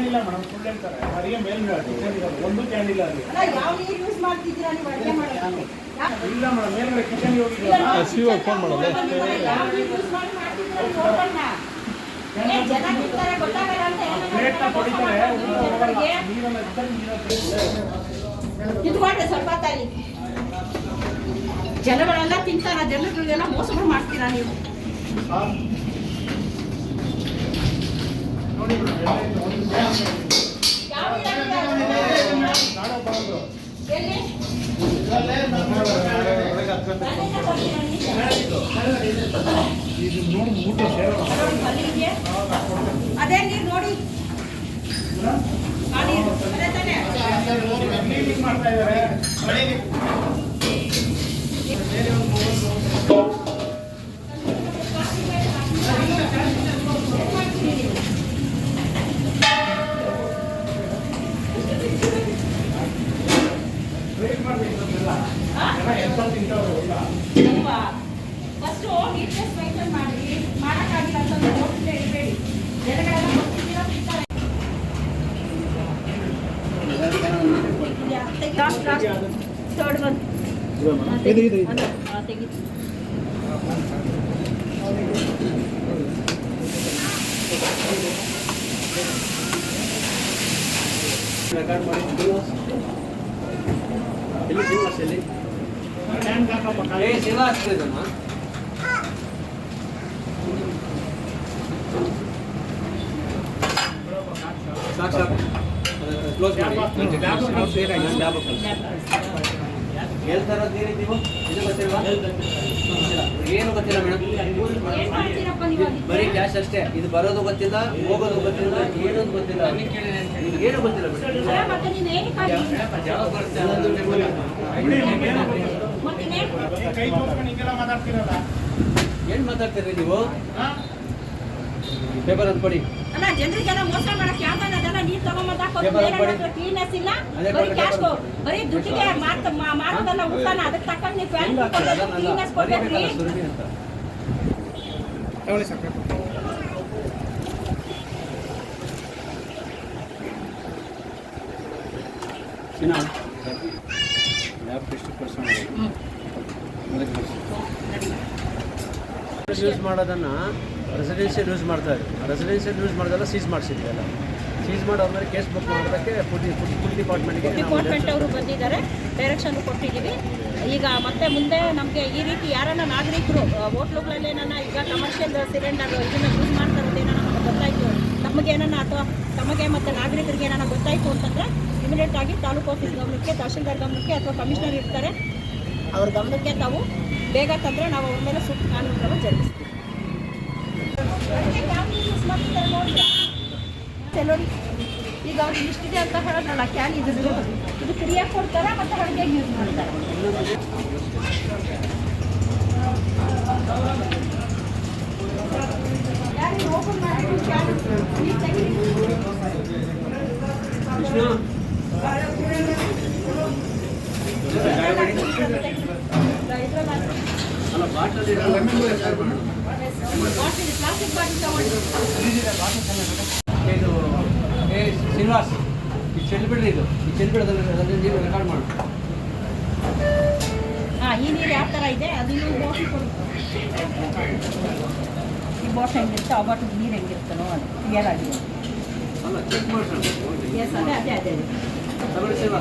ಇಲ್ಲ ಮೇಡಮ್, ಸುಳ್ಳು ಹೇಳ್ತಾರೆ. ಅಡಿಗೆ ಮೇಲೆ ಒಂದು ಕ್ಯಾನ್ ಇಲ್ಲ ಅಲ್ಲಿ. ಯಾವ ನೀರು ಯೂಸ್ ಮಾಡ್ತಿದ್ದೀರಾ ನೀವು ಅಡಿಗೆ ಮಾಡೋದು? ಇಲ್ಲ ಮೇಡಮ್, ಮೇಲ್ಗಡೆ ಕಿಚನ್ಗೆ ಹೋಗಿದ್ದೀರಾ? ಶಿವಾಗ ಫೋನ್ ಮಾಡೋದು. ಇದು ಮಾಡ್ರೆ ಸ್ವಲ್ಪ ತಾಯಿ ಜನಗಳೆಲ್ಲ ತಿಂತಾರ, ಜನಗಳಿಗೆಲ್ಲ ಮೋಸಗಳು ಮಾಡ್ತೀರಾ ನೀವು. ನೋಡಿ ಅದೇ ನೀರು ನೋಡಿ ಮಾಡ್ತಾ ಇದ್ದಾರೆ. ಫಸ್ಟು ನೀಟ್ನೆಸ್ ಮೈಂಟೈನ್ ಮಾಡಿ, ಮಾಡೋಕ್ಕಾಗಿಲ್ಲ ಅಂತಂದ್ರೆ ಹೋಟ್ಲೇ ಇಡಬೇಡಿ. ಜನಗಳೆಲ್ಲ ಬರ್ತಿದ್ದೀರಾ ತಿಂತಾರೆ. ಥರ್ಡ್ ಒನ್ ತೆಗಿ. ಏನು ಗೊತ್ತಿಲ್ಲ ಮೇಡಮ್, ಬರೀ ಕ್ಯಾಶ್ ಅಷ್ಟೇ. ಇದು ಬರೋದು ಗೊತ್ತಿಲ್ಲ, ಹೋಗೋದು ಗೊತ್ತಿಲ್ಲ, ಏನೊಂದು ಗೊತ್ತಿಲ್ಲ, ಏನು ಗೊತ್ತಿಲ್ಲ ಏನ್ ಮಾತಾಡ್ತೀರಿ ನೀವು? ಪೇಪರ್ ಅಂತ ಕೊಡಿ. ಜನರಿಗೆಲ್ಲ ಮೋಸ ಮಾಡಕ್ಕೆ ಯಾವ್ದಾನ ನೀರು ತಗೊಂಬಂದ ಕ್ಲೀನೆಸ್ ಇಲ್ಲ, ಬರೀ ಕ್ಯಾಶ್ ಬರೀ ದುಡ್ಡಿಗೆ ಮಾಡೋದಲ್ಲ ಊಟನ. ಅದಕ್ಕೆ ತಕ್ಕಂಗೆ ನೀವು ಕ್ಲೀನೆಸ್ ಕೊಡ್ಬೇಕ್ರಿ. ಯೂಸ್ ಮಾಡೋದನ್ನ ರೆಸಿಡೆನ್ಷಿಯಲ್ ಯೂಸ್ ಮಾಡ್ತಾರೆ. ರೆಸಿಡೆನ್ಷಿಯಲ್ ಯೂಸ್ ಮಾಡೋದೆಲ್ಲ ಸೀಸ್ ಮಾಡಿಸಿದ್ವಿ. ಎಲ್ಲ ಸೀಸ್ ಮಾಡೋದ್ಮೇಲೆ ಕೇಸ್ ಬುಕ್ ಮಾಡೋದಕ್ಕೆ ಫುಡ್ ಡಿಪಾರ್ಟ್ಮೆಂಟ್ ಅವರು ಬಂದಿದ್ದಾರೆ, ಡೈರೆಕ್ಷನ್ ಕೊಟ್ಟಿದ್ದೀವಿ. ಈಗ ಮತ್ತೆ ಮುಂದೆ ನಮಗೆ ಈ ರೀತಿ ಯಾರನ್ನ ನಾಗರಿಕರು ಹೋಟ್ಲುಗಳಲ್ಲಿ ಏನನ್ನ ಈಗ ಕಮರ್ಷಿಯಲ್ ಸಿಲಿಂಡರ್ ಇದನ್ನು ಯೂಸ್ ಮಾಡ್ತಾರೋದೇನೋ ನಮಗೆ ಗೊತ್ತಾಯಿತು, ನಮಗೇನನ್ನ ಅಥವಾ ತಮಗೆ ಮತ್ತು ನಾಗರಿಕರಿಗೆ ಏನನ್ನ ಗೊತ್ತಾಯಿತು ಅಂತಂದರೆ ಇಮಿಡಿಯೇಟ್ ಆಗಿ ತಾಲೂಕು ಆಫೀಸ್ ಗಮನಕ್ಕೆ, ತಹಶೀಲ್ದಾರ್ ಗಮನಕ್ಕೆ ಅಥವಾ ಕಮಿಷನರ್ ಇರ್ತಾರೆ ಅವ್ರ ಗಮನಕ್ಕೆ ತಾವು ಬೇಗ ತಂದರೆ ನಾವು ಅವ್ರ ಮೇಲೆ ಸೂಕ್ತ ಕಾನೂನು ಕ್ರಮ ಜರುಗಿಸ್ತೀವಿ. ನೋಡಿ ಈಗ ಅವ್ರಿಗೆ ಇಷ್ಟಿದೆ ಅಂತ ಹೇಳೋದ್ರಲ್ಲ ಕ್ಯಾನ್, ಇದು ಫ್ರೀಯಾಗಿ ಕೊಡ್ತಾರೆ ಮತ್ತು ಅಡುಗೆಗೆ ಯೂಸ್ ಮಾಡ್ತಾರೆ. ಯಾರು ಓಪನ್ ಮಾಡಿ ಕ್ಯಾನ್ ಪ್ಲಾಸ್ಟಿಕ್ ಬಾಟಲ್ ತಗೊಂಡು ಶ್ರೀನಿವಾಸ್ ಈ ಚೆಲ್ಬಿಡ್ರಿ, ಇದು ಈ ಚೆಲ್ಬಿಡೋದ್ರಲ್ಲಿ ನೀರು ರೆಕಾರ್ಡ್ ಮಾಡಿ. ಈ ನೀರು ಯಾವ ಥರ ಇದೆ ಅದು ಇನ್ನೊಂದು ಬಾಟಲ್ ಕೊಡು. ಈ ಬಾಟಲ್ ಹೆಂಗಿರುತ್ತೆ, ಆ ಬಾಟಲ್ ನೀರು ಹೆಂಗಿರುತ್ತೋ ಅದು ಕ್ಲಿಯರ್ ಆಗಿದೆ. ಅಲ್ಲ ಚೆಕ್ ಮಾಡಿ. ಎಸ್, ಅದೇ ಅದೇ ಅದೇ ಶ್ರೀನಿವಾಸ್